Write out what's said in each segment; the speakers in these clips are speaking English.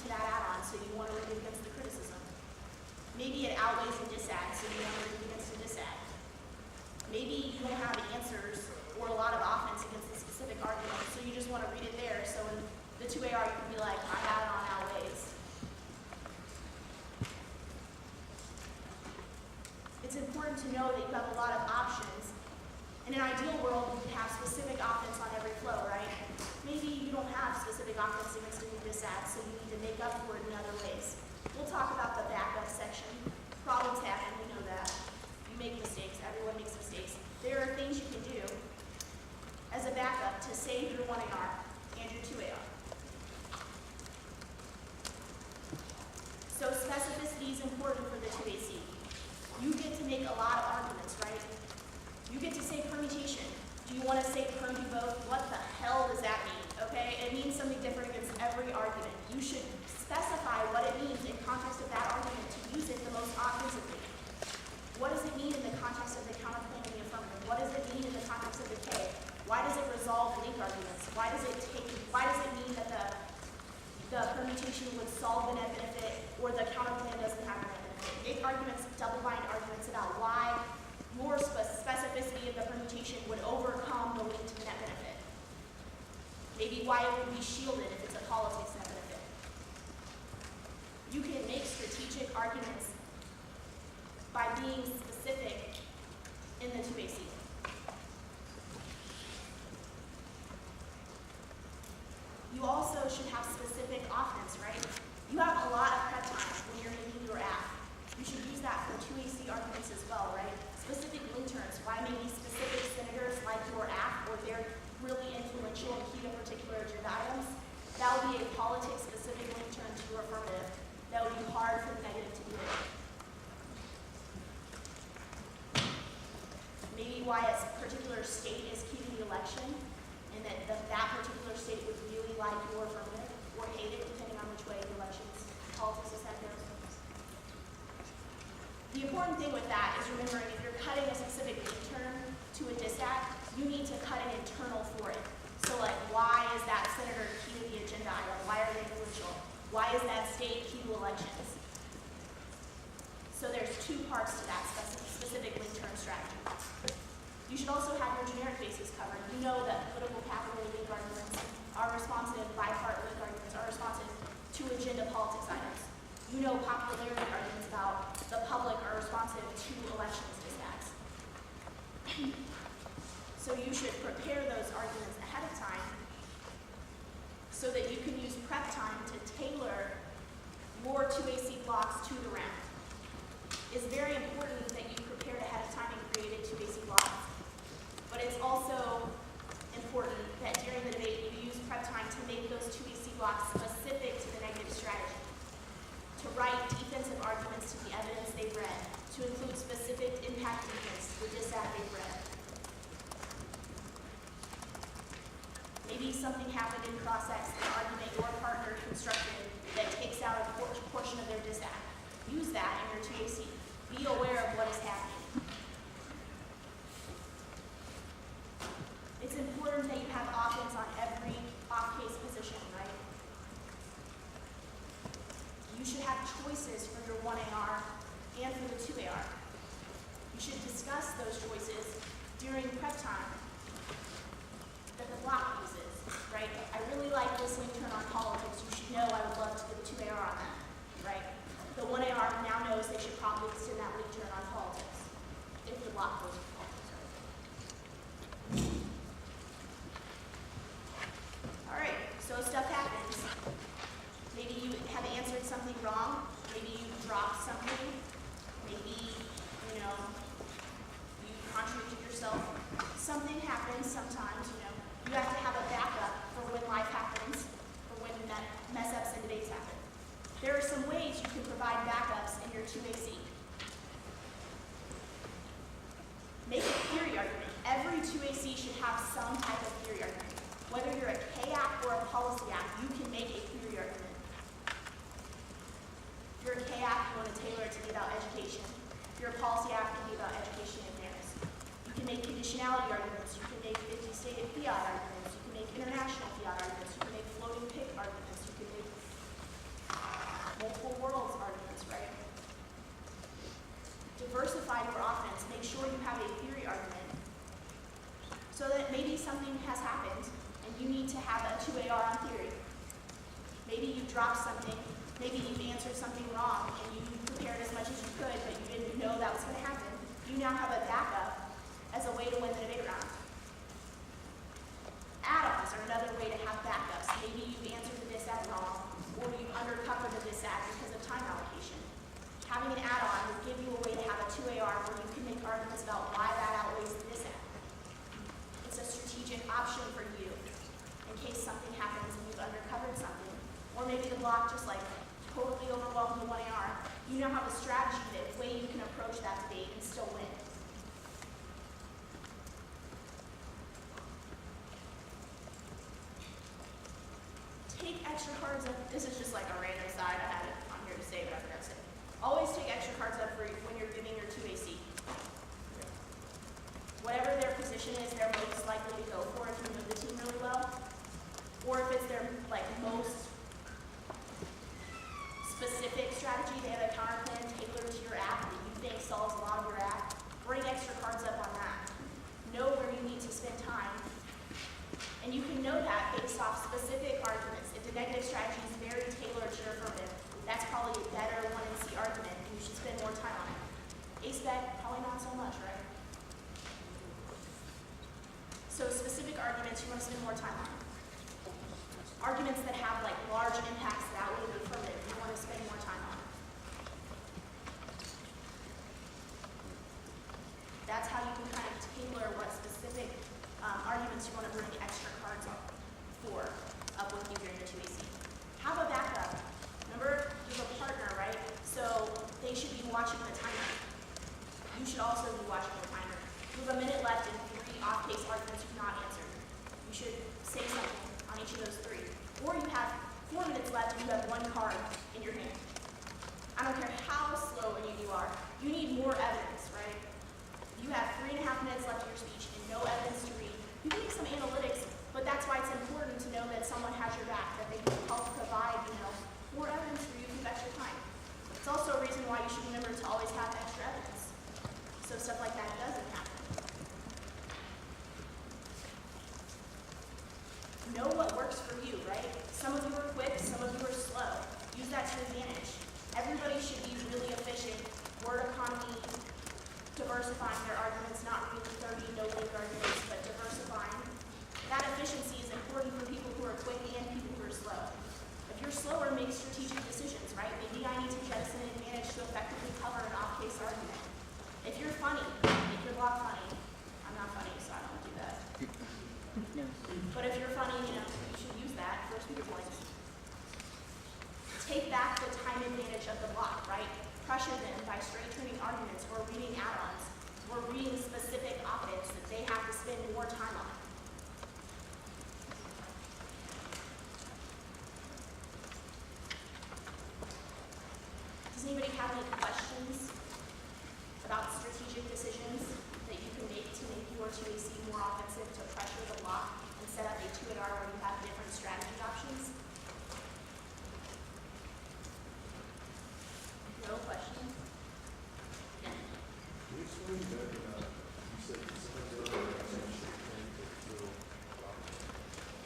that add-on, so you want to read against the criticism. Maybe it outweighs the disad, so you want to read against the disad. Maybe you don't have answers or a lot of offense against the specific argument, so you just want to read it there, so in the 2AR you can be like, my add-on outweighs. It's important to know that you have a lot of options. In an ideal world, you could have specific offense on every flow, right? Maybe you don't have specific offense against a new disad, so you need to make up for it in other ways. We'll talk about the backup section. Problems happen, we know that. You make mistakes, everyone makes mistakes. There are things you can do as a backup to save your 1AR and your 2AR. So specificity is important for the 2AC. You get to make a lot of arguments, right? You get to say permutation. Do you want to say perm do both? What the hell does that mean? Okay, it means something different against every argument. You should specify what it means in context of that argument to use it the most offensively. What does it mean in the context of the counterclaim and the affirmative? What does it mean in the context of the K? Why does it resolve link arguments? Why does it mean that the permutation would solve the net benefit or the counterclaim doesn't have a net benefit? Make arguments, double-bind arguments about why your specificity of the permutation would overcome the link to the net benefit. Maybe why it would be shielded if it's a politics net benefit. You can make strategic arguments by being specific in the 2AC. You also should have specific offense, right? You have a lot of prep time when you're making your app. You should use that for 2AC arguments as well, right? Specific link terms, why maybe specific senators like your app or they're really influential and key to particular agenda items. That would be a politics-specific link term to your affirmative. That would be hard for the negative to do it. Maybe why a particular state is key to the election and that that particular state would really like your affirmative or hate it depending on which way the elections, politics is that goes. The important thing with that is remembering if you're cutting a specific link term to a disad, you need to cut an internal for it. So like, why is that senator key to the agenda item? Why are they influential? Why is that state key to elections? So there's two parts to that specific link term strategy. You should also have your generic bases covered. You know that political capital link arguments are responsive, bi-part link arguments are responsive to agenda politics items. You know popularity arguments about the public are responsive to elections disads. So you should prepare those arguments ahead of time so that you can use prep time to tailor your 2AC blocks to the round. It's very important that you prepared ahead of time and created 2AC blocks, but it's also important that during the debate you use prep time to make those 2AC blocks specific to the negative strategy, to write defensive arguments to the evidence they've read, to include specific impact defense to the disad they've read. Maybe something happened in cross-ex, an argument your partner constructed that takes out a portion of their disad. Use that in your 2AC. Be aware of what is happening. It's important that you have offense on every off-case position, right? You should have choices for your 1AR and for the 2AR. You should discuss those choices during prep time that the block uses, right? I really like this link turn on politics. You should know I would love to put 2AR on that, right? The 1AR now knows they should probably extend that link turn on politics if the block goes for politics, right? All right, so stuff happens. Maybe you have answered something wrong. Maybe you dropped something. Maybe, you contradicted yourself. Something happens sometimes, You have to have a backup for when life happens, for when mess-ups and debates happen. There are some ways you can provide backups in your 2AC. Make a theory argument. Every 2AC should have some type of theory argument. Whether you're a K-app or a policy app, you can make a theory argument. If you're a K-app, you want to tailor it to be about education. If you're a policy app, it can be about education and fairness. You can make conditionality arguments. You can make 50 states something has happened and you need to have a 2AR on theory. Maybe you dropped something, maybe you've answered something wrong and you prepared as much as you could, but you didn't know that was going to happen. You now have a backup as a way to win the debate round. Add-ons are another way to have backups. Maybe you've answered the dissat wrong, or you've undercovered the dissat because of time allocation. Having an add-on will give you a way to have a 2AR where you can make arguments about why that outweighs the dissat. It's a strategic option for you in case something happens and you've undercovered something. Or maybe the block just like totally overwhelmed the 1AR. You now have a strategy that way you can approach that debate and still win. Take extra cards up. This is just like a random side. I had it on here to say, but I forgot to say. Always take extra cards up for when you're giving your 2AC. Whatever their position is, they're most likely to go for if you know the team really well. Or if it's their like most specific strategy, they have a counter plan tailored to your app that you think solves a lot of your app. Bring extra cards up on that. Know where you need to spend time. And you can know that based off specific arguments. If the negative strategy is very tailored to your affirmative, that's probably a better 1NC argument, and you should spend more time on it. Ace-bet, probably not so much, right? So specific arguments you want to spend more time on. Arguments that have like large impacts that outweigh the affirmative, you want to spend more time on. That's how you can kind of tailor what specific arguments you want to bring extra cards up with you during your 2AC. Have a backup. Remember, there's a partner, right? So they should be watching the timer. You should also be watching the timer. You have a minute left and 3 off-case arguments you've not answered. You should say something on each of those 3. Or you have 4 minutes left and you have 1 card in your hand. I don't care how slow and you are. You need more evidence, right? You have 3.5 minutes left of your speech and no evidence to read. You can make some analytics, but that's why it's important to know that someone has your back, that they can help provide, more evidence for you with extra time. It's also a reason why you should remember to always have extra evidence, so stuff like that doesn't happen. Know what works for you, right? Some of you are quick, some of you are slow. Use that to your advantage. Everybody should be really efficient, word economy, diversifying their arguments, not really 30 no-link arguments, but diversifying. That efficiency is important for people who are quick and people who are slow. If you're slower, make strategic decisions, right? Maybe I need to jettison an advantage to effectively cover an off-case argument. If you're funny, make your block funny. I'm not funny, so I don't do that. But if you're funny, you should use that for speaker points. Take back the time advantage of the block, right? Pressure them by straight turning arguments or reading add-ons or reading specific op-eds that they have to spend more time on. Does anybody have any questions about strategic decisions that you can make to make your 2AC more offensive to pressure the block and set up a 2AR where you have different strategy options? No questions? Yeah.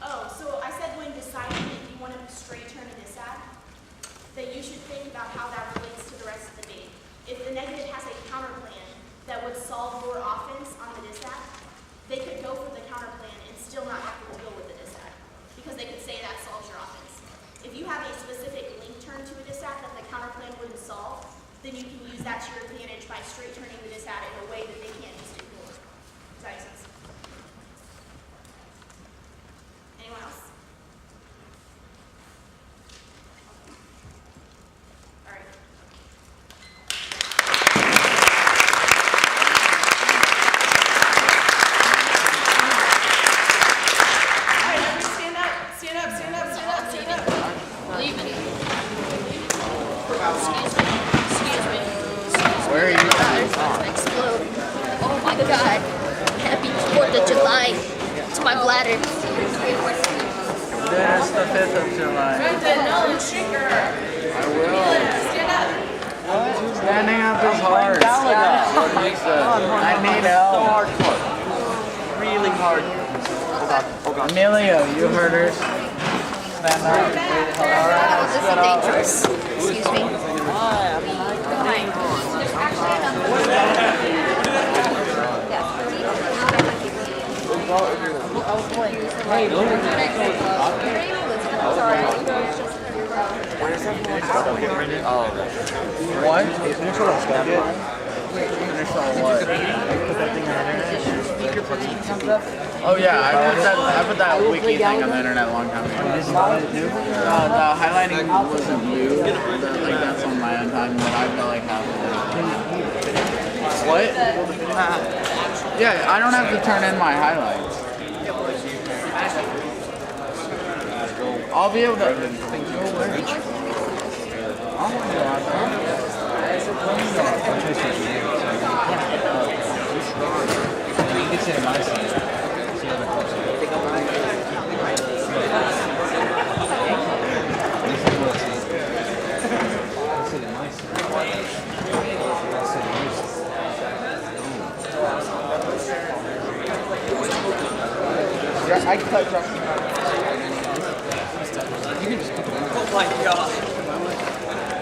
Oh, so I said when deciding if you want to straight turn a dissat, that you should think about how that relates to the rest of the debate. If the negative has a counter plan that would solve your offense on the dissat, they could go for the counter plan and still not have to deal with the dissat because they could say that solves your offense. If you have a specific link turn to a dissat that the counter plan wouldn't solve, then you can use that to your advantage by straight turning the dissat in a way that they can't just ignore. Does that make sense? Anyone else? All right. All right, everybody stand up. Stand up, stand up, stand up, stand up. Leaving. Where are you About to explode. Oh my god. Happy 4th of July to my bladder. There's the 5th of July. Brendan, no, shaker. I will. Stand up. What? Standing up is hard. I need help. Really hard. Emilio, you heard her. Stand up. Oh, this is dangerous. Excuse me. What? Finish on what? Oh yeah, I put that wiki thing on the internet a long time ago. The highlighting wasn't new. Like that's on my own time, but I feel like have it. What? Yeah, I don't have to turn in my highlights. I'll be able to. I cut Justin. Oh my god.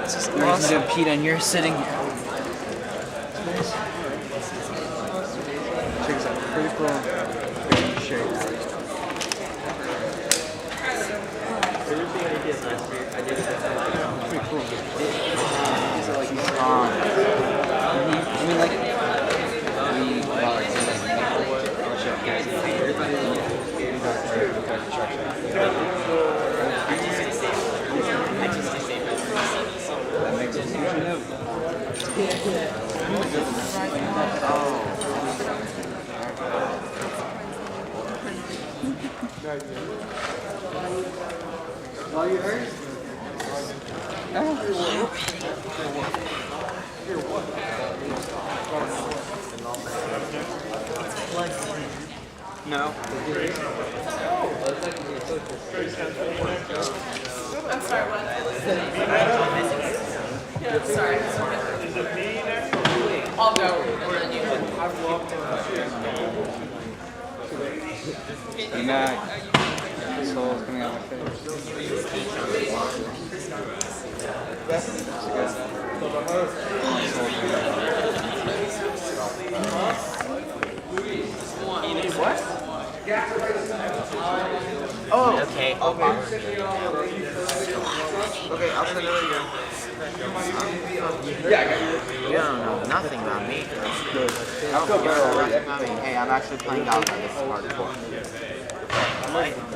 This is awesome. Pete, and you're sitting here. Check this out. Pretty cool. Shape. Pretty cool. I mean, like, All you heard? No. I'm sorry, what? Yeah, I'm sorry. I'll go, and then you. Good night. Soul's coming out of my face. What? Oh. Okay. Okay, I'll send it again. You don't know nothing about me. I mean, hey, I'm actually playing Galaga. This is hardcore.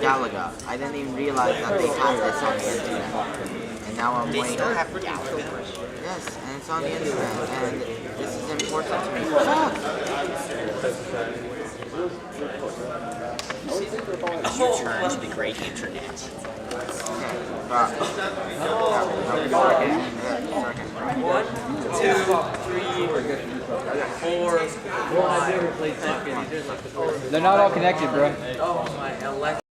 Galaga. I didn't even realize that they had this on the internet. And now I'm waiting. They still have Galaga? Yes, and it's on the internet. And this is important to me. Fuck! It's your turn to the great internet. Okay. 1, 2, 3, 4. They're not all connected, bro. Oh my Alexa.